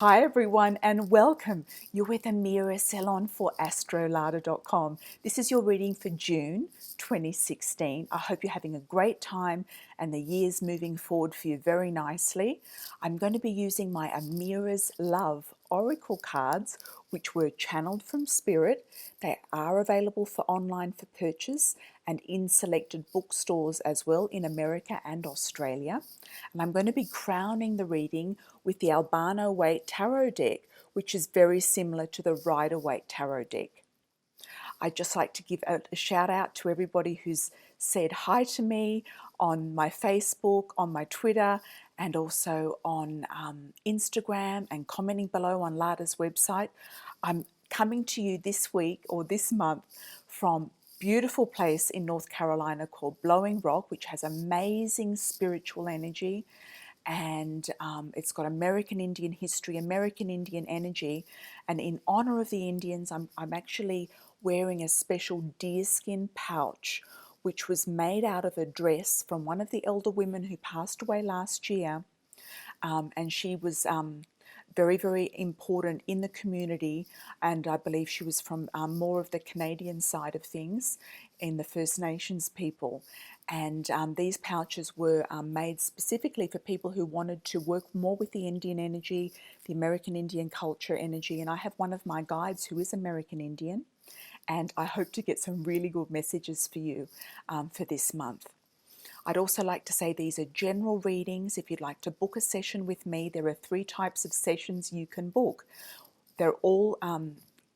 Hi everyone and welcome. You're with Amira Salon for Astrolada.com. This is your reading for June 2016. I hope you're having a great time and the year's moving forward for you very nicely. I'm going to be using my Amira's Love Oracle cards, which were channeled from Spirit. They are available for online for purchase and in selected bookstores as well in America and Australia. And I'm going to be crowning the reading with the Albano Waite Tarot deck, which is very similar to the Rider Waite Tarot deck. I'd just like to give a shout out to everybody who's said hi to me on my Facebook, on my Twitter, and also on Instagram and commenting below on Lada's website. I'm coming to you this week or this month from beautiful place in North Carolina called Blowing Rock, which has amazing spiritual energy, and it's got American Indian history, American Indian energy, and in honor of the Indians, I'm actually wearing a special deerskin pouch which was made out of a dress from one of the elder women who passed away last year, and she was very, very important in the community, and I believe she was from more of the Canadian side of things in the First Nations people. And these pouches were made specifically for people who wanted to work more with the Indian energy, the American Indian culture energy. And I have one of my guides who is American Indian, and I hope to get some really good messages for you for this month. I'd also like to say these are general readings. If you'd like to book a session with me, there are 3 types of sessions you can book. They're all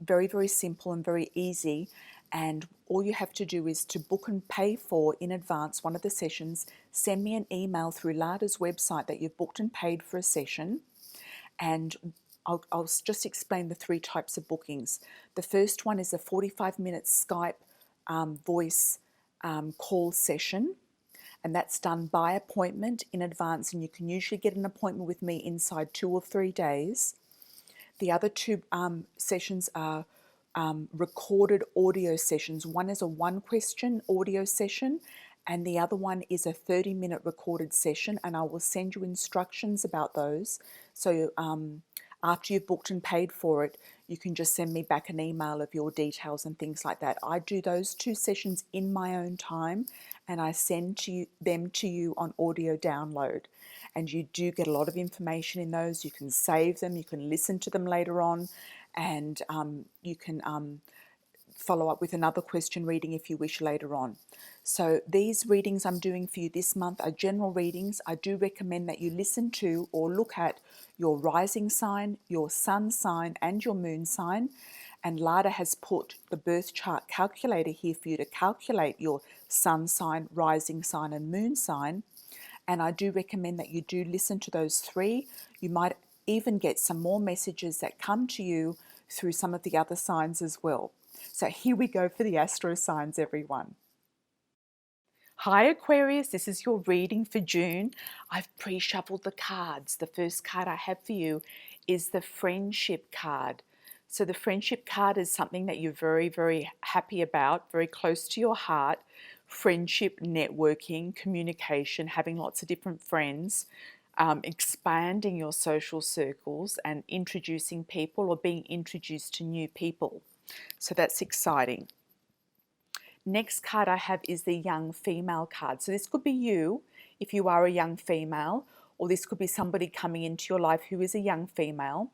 very, very simple and very easy, and all you have to do is to book and pay for in advance one of the sessions. Send me an email through Lada's website that you've booked and paid for a session, and I'll just explain the 3 types of bookings. The first one is a 45-minute Skype voice call session, and that's done by appointment in advance, and you can usually get an appointment with me inside 2 or 3 days. The other 2 sessions are recorded audio sessions. One is a 1-question audio session, and the other one is a 30-minute recorded session, and I will send you instructions about those. So after you've booked and paid for it, you can just send me back an email of your details and things like that. I do those 2 sessions in my own time, and I send them to you on audio download. And you do get a lot of information in those. You can save them, you can listen to them later on, and you can follow up with another question reading if you wish later on. So these readings I'm doing for you this month are general readings. I do recommend that you listen to or look at your rising sign, your sun sign, and your moon sign. And Lada has put the birth chart calculator here for you to calculate your sun sign, rising sign, and moon sign. And I do recommend that you do listen to those 3. You might even get some more messages that come to you through some of the other signs as well. So here we go for the astro signs, everyone. Hi Aquarius, this is your reading for June. I've pre-shuffled the cards. The first card I have for you is the friendship card. So the friendship card is something that you're very, very happy about, very close to your heart. Friendship, networking, communication, having lots of different friends, expanding your social circles and introducing people or being introduced to new people. So that's exciting. Next card I have is the young female card. So this could be you if you are a young female, or this could be somebody coming into your life who is a young female.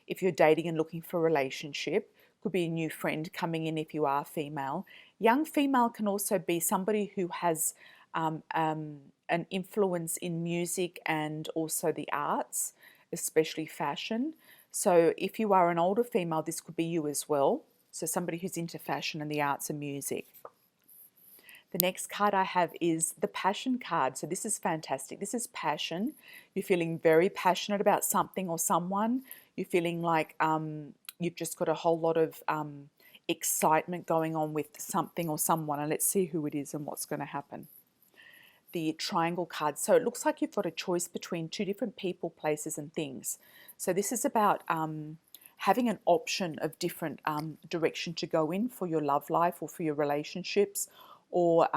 If you're dating and looking for a relationship, could be a new friend coming in if you are female. Young female can also be somebody who has an influence in music and also the arts, especially fashion. So if you are an older female, this could be you as well. So somebody who's into fashion and the arts and music. The next card I have is the passion card. So this is fantastic. This is passion. You're feeling very passionate about something or someone. You're feeling like you've just got a whole lot of excitement going on with something or someone. And let's see who it is and what's going to happen. The triangle card. So it looks like you've got a choice between 2 different people, places, and things. So this is about having an option of different direction to go in for your love life or for your relationships, or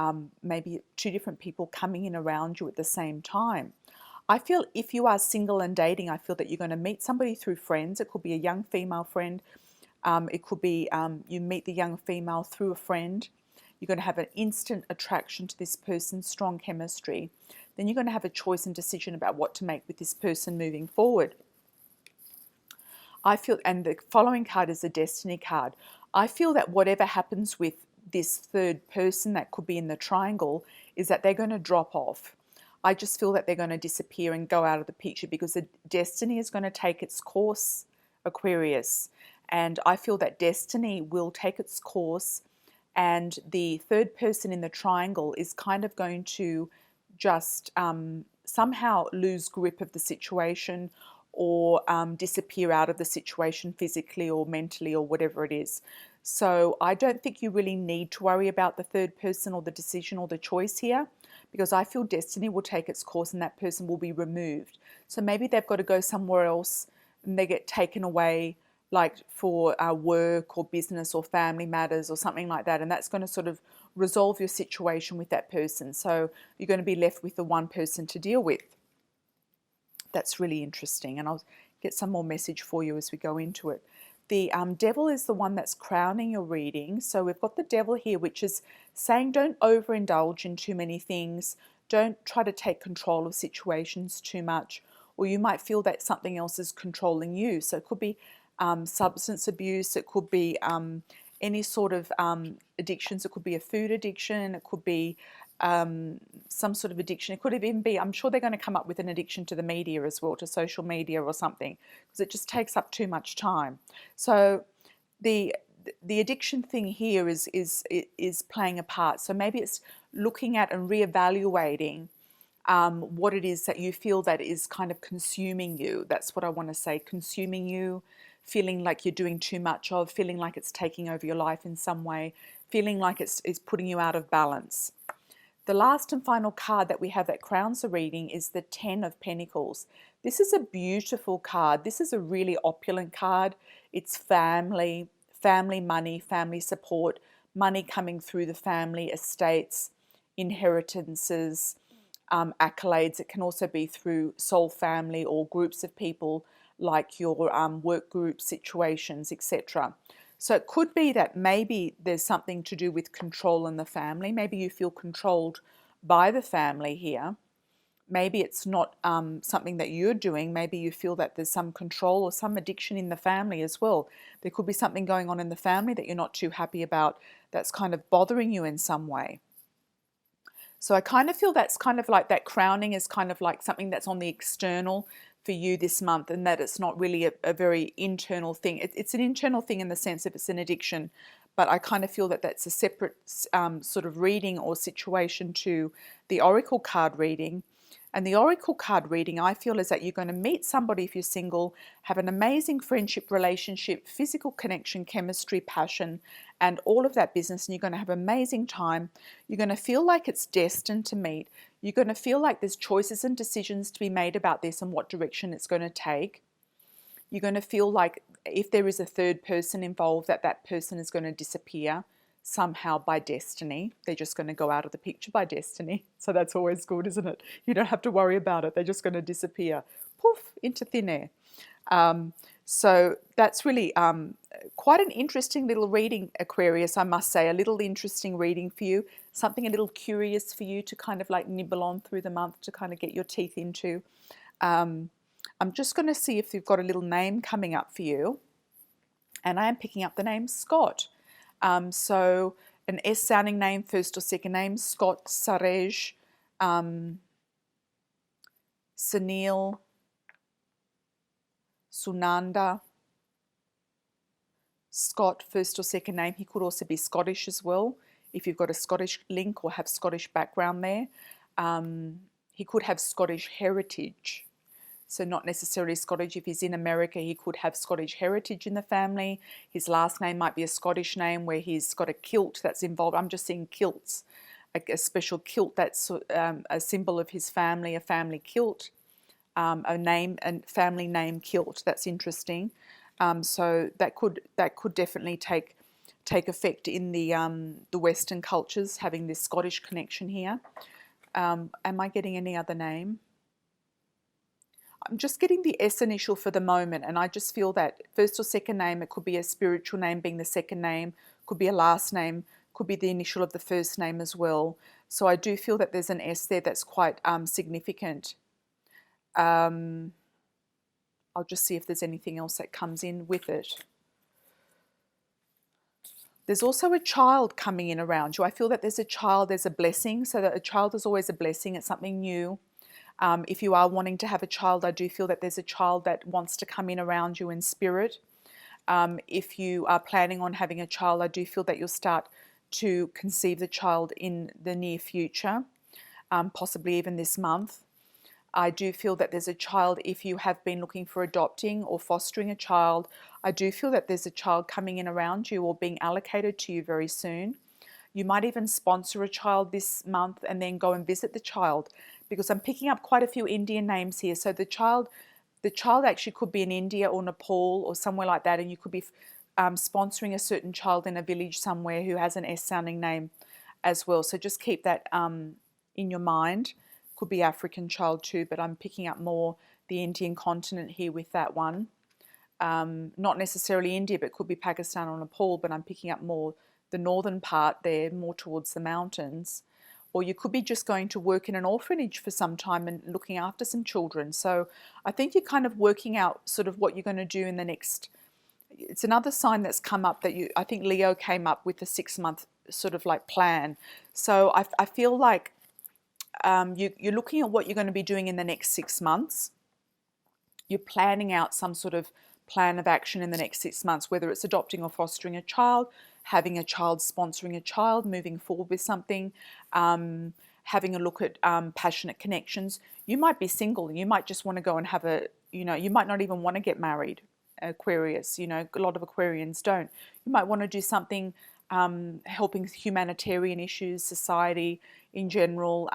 maybe 2 different people coming in around you at the same time. I feel if you are single and dating, I feel that you're going to meet somebody through friends. It could be a young female friend. It could be you meet the young female through a friend. You're going to have an instant attraction to this person, strong chemistry. Then you're going to have a choice and decision about what to make with this person moving forward. I feel, and the following card is a destiny card. I feel that whatever happens with this third person that could be in the triangle is that they're going to drop off. I just feel that they're going to disappear and go out of the picture because the destiny is going to take its course, Aquarius. And I feel that destiny will take its course, and the third person in the triangle is kind of going to just somehow lose grip of the situation, or disappear out of the situation physically or mentally or whatever it is. So I don't think you really need to worry about the third person or the decision or the choice here, because I feel destiny will take its course and that person will be removed. So maybe they've got to go somewhere else and they get taken away, like for work or business or family matters or something like that, and that's going to sort of resolve your situation with that person. So you're going to be left with the one person to deal with. That's really interesting, and I'll get some more message for you as we go into it. The devil is the one that's crowning your reading. So we've got the devil here, which is saying don't overindulge in too many things. Don't try to take control of situations too much, or you might feel that something else is controlling you. So it could be substance abuse. It could be any sort of addictions. It could be a food addiction. It could be some sort of addiction. It could even be, I'm sure they're going to come up with an addiction to the media as well, to social media or something, because it just takes up too much time. So the addiction thing here is playing a part. So maybe it's looking at and reevaluating what it is that you feel that is kind of consuming you. That's what I want to say, consuming you, feeling like you're doing too much of, feeling like it's taking over your life in some way, feeling like it's putting you out of balance. The last and final card that we have that crowns the reading is the 10 of Pentacles. This is a beautiful card. This is a really opulent card. It's family, family money, family support, money coming through the family, estates, inheritances, accolades. It can also be through soul family or groups of people, like your work group situations, etc. So it could be that maybe there's something to do with control in the family. Maybe you feel controlled by the family here. Maybe it's not something that you're doing. Maybe you feel that there's some control or some addiction in the family as well. There could be something going on in the family that you're not too happy about, that's kind of bothering you in some way. So I kind of feel that's kind of like that crowning is kind of like something that's on the external for you this month, and that it's not really a very internal thing. It's an internal thing in the sense if it's an addiction, but I kind of feel that that's a separate sort of reading or situation to the oracle card reading. And the oracle card reading, I feel, is that you're going to meet somebody if you're single, have an amazing friendship, relationship, physical connection, chemistry, passion, and all of that business, and you're going to have an amazing time. You're going to feel like it's destined to meet. You're going to feel like there's choices and decisions to be made about this and what direction it's going to take. You're going to feel like if there is a third person involved, that person is going to disappear somehow by destiny. They're just going to go out of the picture by destiny. So that's always good, isn't it? You don't have to worry about it. They're just going to disappear, poof, into thin air. So that's really quite an interesting little reading, Aquarius, I must say. A little interesting reading for you, something a little curious for you to kind of like nibble on through the month, to kind of get your teeth into. I'm just going to see if you've got a little name coming up for you. And I am picking up the name Scott. So an S sounding name, first or second name, Scott, Sarej, Sunil, Sunanda. Scott, first or second name. He could also be Scottish as well, if you've got a Scottish link or have Scottish background there. He could have Scottish heritage. So not necessarily Scottish. If he's in America, he could have Scottish heritage in the family. His last name might be a Scottish name where he's got a kilt that's involved. I'm just seeing kilts, a special kilt that's a symbol of his family, a family kilt, a name and family name kilt. That's interesting. So that could definitely take effect in the Western cultures, having this Scottish connection here. Am I getting any other name? I'm just getting the S initial for the moment, and I just feel that first or second name, it could be a spiritual name being the second name, could be a last name, could be the initial of the first name as well. So I do feel that there's an S there that's quite significant. I'll just see if there's anything else that comes in with it. There's also a child coming in around you. I feel that there's a child, there's a blessing, so that a child is always a blessing. It's something new. If you are wanting to have a child, I do feel that there's a child that wants to come in around you in spirit. If you are planning on having a child, I do feel that you'll start to conceive the child in the near future, possibly even this month. I do feel that there's a child, if you have been looking for adopting or fostering a child, I do feel that there's a child coming in around you or being allocated to you very soon. You might even sponsor a child this month and then go and visit the child, because I'm picking up quite a few Indian names here. So the child actually could be in India or Nepal or somewhere like that, and you could be sponsoring a certain child in a village somewhere who has an S sounding name as well. So just keep that in your mind. Could be African child too, but I'm picking up more the Indian continent here with that one. Not necessarily India, but could be Pakistan or Nepal, but I'm picking up more the northern part there, more towards the mountains. Or you could be just going to work in an orphanage for some time and looking after some children. So I think you're kind of working out sort of what you're going to do in the next. It's another sign that's come up that I think Leo came up with a 6-month sort of like plan. So I feel like you're looking at what you're going to be doing in the next 6 months. You're planning out some sort of plan of action in the next 6 months, whether it's adopting or fostering a child, having a child, sponsoring a child, moving forward with something, having a look at passionate connections. You might be single and you might just want to go and have you might not even want to get married, Aquarius. A lot of Aquarians don't. You might want to do something helping humanitarian issues, society in general,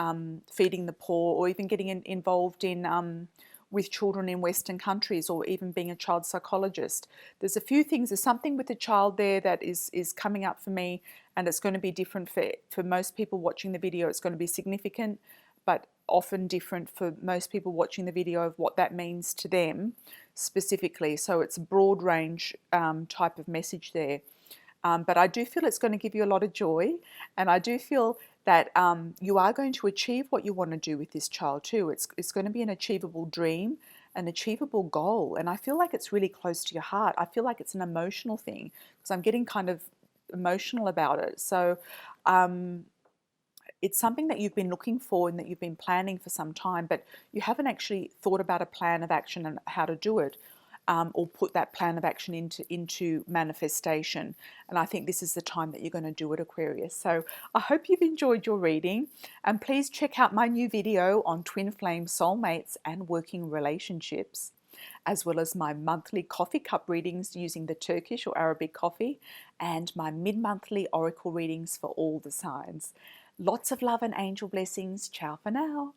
feeding the poor, or even getting involved in with children in Western countries, or even being a child psychologist. There's a few things. There's something with the child there that is coming up for me, and it's going to be different for most people watching the video. It's going to be significant, but often different for most people watching the video of what that means to them specifically. So it's a broad range type of message there. But I do feel it's going to give you a lot of joy, and I do feel that you are going to achieve what you want to do with this child too. It's going to be an achievable dream, an achievable goal, and I feel like it's really close to your heart. I feel like it's an emotional thing, because I'm getting kind of emotional about it. So it's something that you've been looking for and that you've been planning for some time, but you haven't actually thought about a plan of action and how to do it. Or put that plan of action into manifestation. And I think this is the time that you're going to do it, Aquarius. So I hope you've enjoyed your reading, and please check out my new video on twin flame soulmates and working relationships, as well as my monthly coffee cup readings using the Turkish or Arabic coffee, and my mid-monthly oracle readings for all the signs. Lots of love and angel blessings. Ciao for now.